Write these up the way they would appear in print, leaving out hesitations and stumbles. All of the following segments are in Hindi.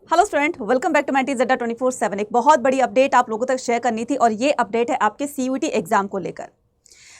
Hello student, welcome back to my ज़ेडा 24/7। एक बहुत बड़ी अपडेट आप लोगों तक शेयर करनी थी और ये अपडेट है आपके सीयूईटी एग्जाम को लेकर।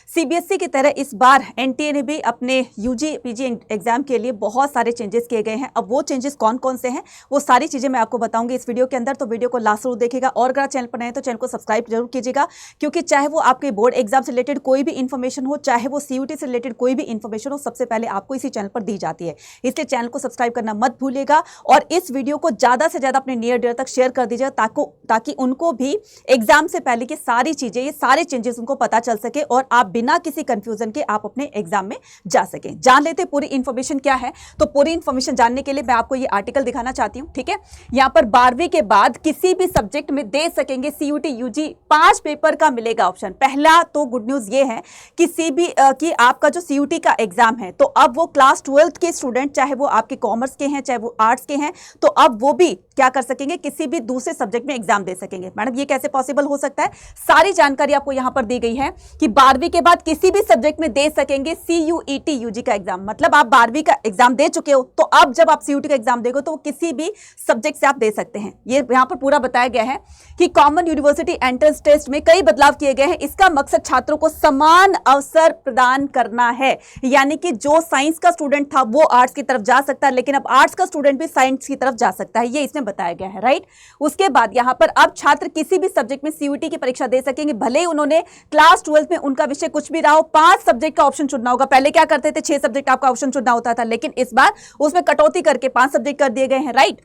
सीबीएसई की तरह इस बार एनटीए ने भी अपने यूजी पीजी एग्जाम के लिए बहुत सारे चेंजेस किए गए हैं। अब वो चेंजेस कौन कौन से हैं वो सारी चीज़ें मैं आपको बताऊंगी इस वीडियो के अंदर, तो वीडियो को लास्ट जरूर देखिएगा। और अगर चैनल पर नए तो चैनल को सब्सक्राइब जरूर कीजिएगा, क्योंकि चाहे वो आपके बोर्ड एग्जाम से रिलेटेड कोई भी इन्फॉर्मेशन हो, चाहे वो सीयूटी से रिलेटेड कोई भी इन्फॉर्मेशन हो, सबसे पहले आपको इसी चैनल पर दी जाती है। इसलिए चैनल को सब्सक्राइब करना मत भूलिएगा और इस वीडियो को ज़्यादा से ज़्यादा अपने नियर डियर तक शेयर कर दीजिएगा ताकि उनको भी एग्जाम से पहले की सारी चीज़ें, ये सारे चेंजेस उनको पता चल सके और आप बिना किसी कंफ्यूजन के आप अपने एग्जाम में जा सकें। जान लेते पूरी इंफॉर्मेशन क्या है। तो पूरी इंफॉर्मेशन जानने के लिए मैं आपको ये आर्टिकल दिखाना चाहती हूं। ठीक है, यहां पर 12वीं के बाद किसी भी सब्जेक्ट में दे सकेंगे सीयूटी यूजी 5 पेपर का मिलेगा ऑप्शन। पहला तो गुड न्यूज ये है कि आपका जो सीयूटी का एग्जाम है, तो अब वो क्लास 12th के स्टूडेंट, चाहे वो आपके कॉमर्स के हैं चाहे वो आर्ट्स के हैं, तो अब वो भी क्या कर सकेंगे, किसी भी दूसरे सब्जेक्ट में एग्जाम दे सकेंगे। मैडम ये कैसे पॉसिबल हो सकता है? सारी जानकारी आपको यहां पर दी गई है कि 12वीं के बाद किसी भी सब्जेक्ट में दे सकेंगे सीयूईटी यूजी का एग्जाम। मतलब आप 12वीं का एग्जाम दे चुके हो, तो अब जब आप सीयूटी का एग्जाम देंगे तो किसी भी सब्जेक्ट से आप दे सकते हैं। ये यहां पर पूरा बताया गया है कि कॉमन यूनिवर्सिटी एंट्रेंस टेस्ट में कई बदलाव किए गए हैं। इसका मकसद छात्रों को समान अवसर प्रदान करना है, यानी कि जो साइंस का स्टूडेंट था वो आर्ट्स की तरफ जा सकता है, लेकिन अब आर्ट्स का स्टूडेंट भी साइंस की तरफ जा सकता है। ये इसमें बताया गया है, राइट। उसके बाद यहां पर अब छात्र किसी भी सब्जेक्ट में सीयूटी की परीक्षा दे सकेंगे, भले ही उन्होंने क्लास 12 में उनका विषय कुछ भी रहा हो। 5 सब्जेक्ट का ऑप्शन चुनना होगा। पहले क्या करते थे, 6 सब्जेक्ट आपका ऑप्शन चुनना होता था, लेकिन इस बार उसमें कटौती करके 5 सब्जेक्ट कर दिए गए हैं, राइट।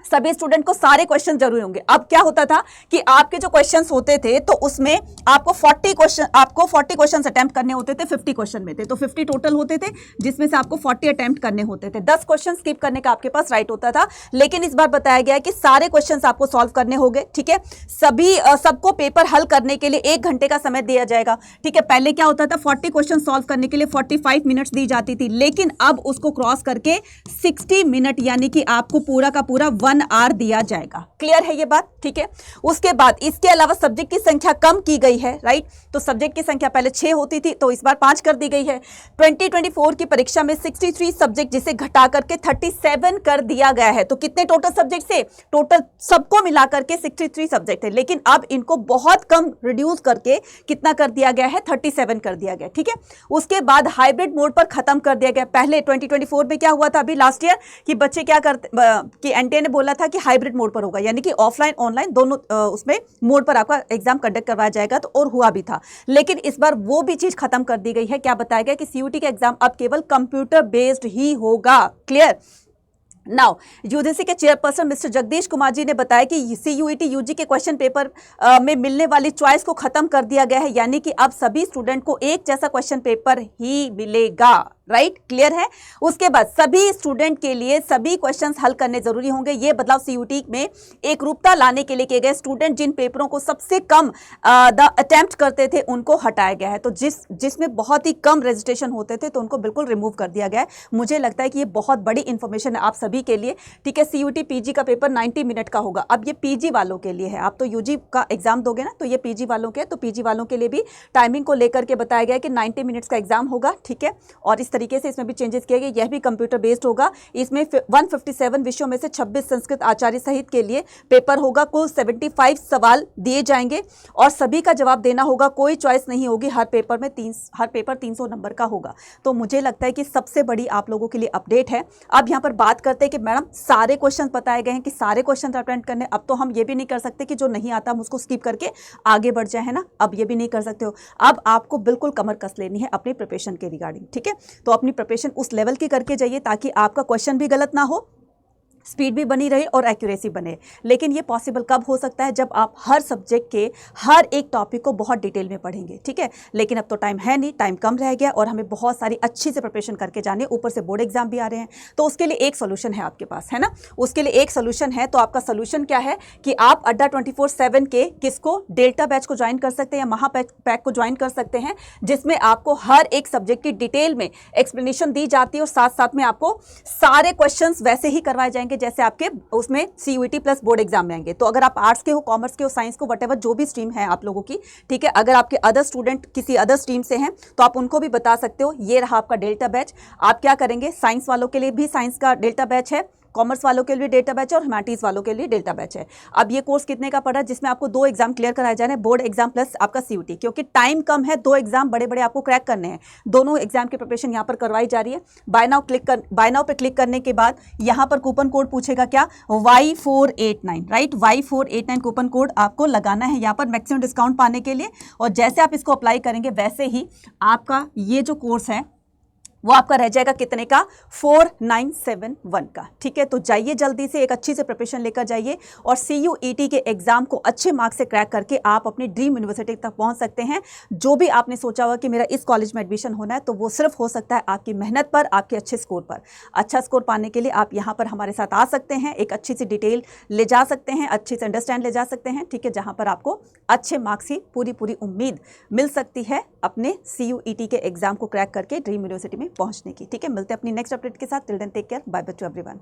सभी स्टूडेंट को सारे क्वेश्चन जरूरी होंगे। अब क्या होता था कि आपके जो क्वेश्चंस होते थे तो उसमें आपको 40 क्वेश्चंस अटेम्प्ट करने होते थे। 50 क्वेश्चन में थे तो 50 टोटल होते थे, जिसमें से आपको 40 अटेम्प्ट करने होते थे। 10 क्वेश्चन स्किप करने का आपके पास राइट होता था, लेकिन इस बार बताया गया है कि सारे क्वेश्चंस आपको सॉल्व करने होंगे। ठीक है, सबको पेपर हल करने के लिए 1 घंटे का समय दिया जाएगा। ठीक है, पहले क्या होता था, 40 क्वेश्चन सॉल्व करने के लिए 45 मिनट्स दी जाती थी, लेकिन अब उसको क्रॉस करके 60 मिनट यानी कि आपको पूरा का पूरा 1 आवर दिया जाएगा। क्लियर है ये बात? ठीक है, उसके बाद इसके अलावा सब्जेक्ट की संख्या कम की गई है, राइट। तो सब्जेक्ट की संख्या पहले 6 होती थी, तो इस बार 5 कर दी गई है। 2024 की परीक्षा में 63 सब्जेक्ट जिसे घटा करके 37 कर दिया गया है। तो कितने टोटल सब्जेक्ट से? टोटल सबको मिलाकर के 63 सब्जेक्ट है, लेकिन अब इनको बहुत कम रिड्यूस करके कितना कर दिया गया है, 37 कर दिया गया। ठीक है, उसके बाद हाइब्रिड मोड पर खत्म कर दिया गया। पहले 2024 में क्या हुआ था, अभी लास्ट ईयर, कि बच्चे क्या करते कि एनटीए ने बोला था कि हाइब्रिड मोड पर होगा, यानी कि ऑफलाइन ऑनलाइन दोनों उसमें मोड पर आपका एग्जाम कंडक्ट करवाया जाएगा, तो और हुआ भी था। लेकिन इस बार वो भी चीज खत्म कर दी गई है। क्या बताया गया कि सीयूटी का एग्जाम अब केवल कंप्यूटर बेस्ड ही होगा। क्लियर? नाउ यूजीसी के चेयरपर्सन मिस्टर जगदीश कुमार जी ने बताया कि सीयूईटी यूजी के क्वेश्चन पेपर में मिलने वाली चॉइस को खत्म कर दिया गया है, यानी कि अब सभी स्टूडेंट को एक जैसा क्वेश्चन पेपर ही मिलेगा, राइट। क्लियर है? उसके बाद सभी स्टूडेंट के लिए सभी क्वेश्चंस हल करने जरूरी होंगे। ये बदलाव सीयूटी में एक रूपता लाने के लिए किए गए। स्टूडेंट जिन पेपरों को सबसे कम अटेम्प्ट करते थे उनको हटाया गया है, तो जिसमें बहुत ही कम रजिस्ट्रेशन होते थे तो उनको बिल्कुल रिमूव कर दिया गया है। मुझे लगता है कि ये बहुत बड़ी इंफॉर्मेशन है आप सभी के लिए। ठीक है, सीयूटी पीजी का पेपर 90 मिनट का होगा। अब ये पीजी वालों के लिए है, आप तो यूजी का एग्जाम दोगे ना, तो ये पीजी वालों के, तो पीजी वालों के लिए भी टाइमिंग को लेकर के बताया गया है कि 90 मिनट्स का एग्जाम होगा। ठीक है, और इस तरीके से इसमें भी चेंजेस किए गए। यह भी कंप्यूटर बेस्ड होगा। इसमें 157 विषयों में से 26 संस्कृत आचार्य सहित के लिए पेपर होगा। कुल 75 सवाल दिए जाएंगे और सभी का जवाब देना होगा। कोई चॉइस नहीं होगी। हर पेपर 300 नंबर का होगा। तो मुझे लगता है कि सबसे बड़ी आप लोगों के लिए अपडेट है। अब यहाँ पर बात करते हैं कि मैडम सारे क्वेश्चन बताए गए हैं कि सारे क्वेश्चन अटेम्प्ट करने। अब तो हम ये भी नहीं कर सकते कि जो नहीं आता हम उसको स्किप करके आगे बढ़ जाए, है ना। अब ये भी नहीं कर सकते हो। अब आपको बिल्कुल कमर कस लेनी है अपनी प्रिपरेशन के रिगार्डिंग। ठीक है, तो अपनी प्रिपरेशन उस लेवल की करके जाइए ताकि आपका क्वेश्चन भी गलत ना हो, स्पीड भी बनी रहे और एक्यूरेसी बने। लेकिन ये पॉसिबल कब हो सकता है, जब आप हर सब्जेक्ट के हर एक टॉपिक को बहुत डिटेल में पढ़ेंगे। ठीक है, लेकिन अब तो टाइम है नहीं, टाइम कम रह गया और हमें बहुत सारी अच्छी से प्रिपरेशन करके जाने, ऊपर से बोर्ड एग्जाम भी आ रहे हैं। तो उसके लिए एक सोल्यूशन है आपके पास, है ना। उसके लिए एक सोल्यूशन है। तो आपका सोल्यूशन क्या है कि आप अड्डा 24/7 के किसको डेल्टा बैच को ज्वाइन कर सकते हैं या महा पैक को ज्वाइन कर सकते हैं, जिसमें आपको हर एक सब्जेक्ट की डिटेल में एक्सप्लेनेशन दी जाती है और साथ साथ में आपको सारे क्वेश्चन वैसे ही करवाए जाएंगे जैसे आपके उसमें सीयूईटी प्लस बोर्ड एग्जाम में आएंगे। तो अगर आप आर्ट्स के हो, कॉमर्स के हो, साइंस को, वटेवर जो भी स्ट्रीम है आप लोगों की, ठीक है, अगर आपके अदर स्टूडेंट किसी अदर स्ट्रीम से हैं तो आप उनको भी बता सकते हो। ये रहा आपका डेल्टा बैच। आप क्या करेंगे, साइंस वालों के लिए भी साइंस का डेल्टा बैच है, कॉमर्स वालों के लिए डेल्टा बैच है और ह्यूमैनिटीज वालों के लिए डेल्टा बैच है। अब ये कोर्स कितने का पड़ रहा है, जिसमें आपको 2 एग्जाम क्लियर कराए जा रहे हैं, बोर्ड एग्जाम प्लस आपका सीयूटी, क्योंकि टाइम कम है, 2 एग्जाम बड़े बड़े आपको क्रैक करने हैं। दोनों एग्जाम की प्रिपरेशन यहाँ पर करवाई जा रही है। बाय नाउ पे क्लिक करने के बाद यहाँ पर कूपन कोड पूछेगा क्या, Y489, right, Y489 coupon code आपको लगाना है यहाँ पर मैक्सिमम डिस्काउंट पाने के लिए। और जैसे आप इसको अप्लाई करेंगे वैसे ही आपका ये जो कोर्स है वो आपका रह जाएगा कितने का, 4971 का। ठीक है, तो जाइए जल्दी से, एक अच्छी से प्रिपरेशन लेकर जाइए और CUET के एग्जाम को अच्छे मार्क्स से क्रैक करके आप अपनी ड्रीम यूनिवर्सिटी तक पहुंच सकते हैं। जो भी आपने सोचा हुआ कि मेरा इस कॉलेज में एडमिशन होना है, तो वो सिर्फ हो सकता है आपकी मेहनत पर, आपके अच्छे स्कोर पर। अच्छा स्कोर पाने के लिए आप यहाँ पर हमारे साथ आ सकते हैं, एक अच्छी सी डिटेल ले जा सकते हैं, अच्छी से अंडरस्टैंड ले जा सकते हैं। ठीक है, जहाँ पर आपको अच्छे मार्क्स की पूरी उम्मीद मिल सकती है अपने CUET के एग्जाम को क्रैक करके ड्रीम यूनिवर्सिटी में पहुंचने की। ठीक है, मिलते हैं अपनी नेक्स्ट अपडेट के साथ। Till then take care, bye bye to everyone.